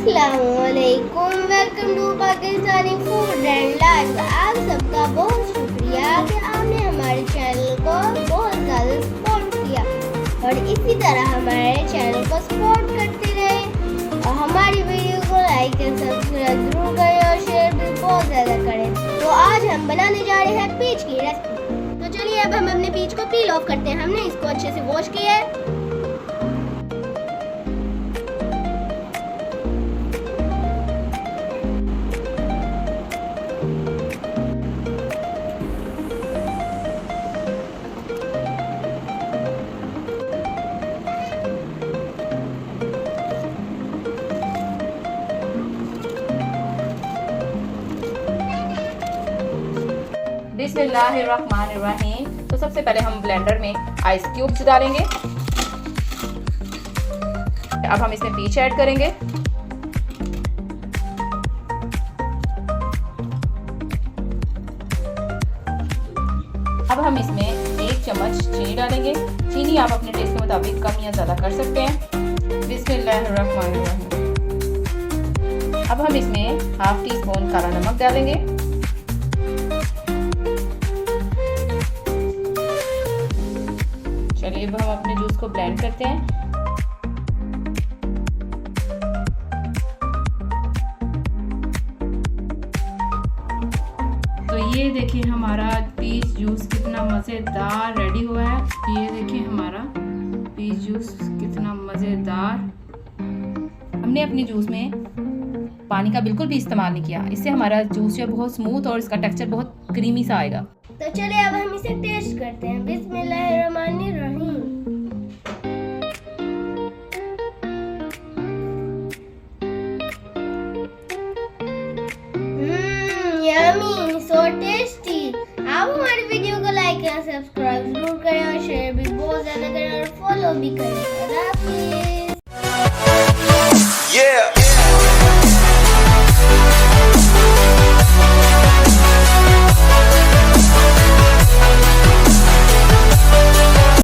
अस्सलामुअलैकुम, welcome to Pakistani food and life. आप सबका बहुत शुक्रिया कि आपने हमारे चैनल को बहुत ज़्यादा सपोर्ट किया और इसी तरह हमारे चैनल को सपोर्ट करते रहें और हमारी वीडियो को लाइक और सब्सक्राइब जरूर करें और शेयर भी बहुत ज़्यादा करें। तो आज हम बनाने जा रहे हैं पीच की रेसिपी। तो चलिए अब हम अपने पीच को पील ऑफ करते हैं। हमने इसको अच्छे से वॉश किया है। बिस्मिल्लाहिर्रहमानिर्रहीम। तो सबसे पहले हम ब्लेंडर में आइस क्यूब्स डालेंगे। अब हम इसमें पीच ऐड करेंगे। अब हम इसमें 1 चम्मच चीनी डालेंगे। चीनी आप अपने टेस्ट के मुताबिक कम या ज़्यादा कर सकते हैं। बिस्मिल्लाहिर्रहमानिर्रहीम। अब हम इसमें ½ टीस्पून काला नमक डालेंगे। चलिए अब हम अपने जूस को ब्लेंड करते हैं। तो ये देखिए हमारा पीच जूस कितना मज़ेदार रेडी हुआ है। ये देखिए हमारा पीच जूस कितना मज़ेदार। हमने अपने जूस में पानी का बिल्कुल भी इस्तेमाल नहीं किया। इससे हमारा जूस जो बहुत स्मूथ और इसका टेक्सचर बहुत क्रीमी सा आएगा। तो चलिए अब हम इसे टेस्ट करते हैं। बिस्मिल्लाहिर्रहमानिर्रहीम। Yummy, so tasty. आप हमारी वीडियो को लाइक और सब्सक्राइब जरूर करें और शेयर भी बहुत ज्यादा करें और फॉलो भी करें।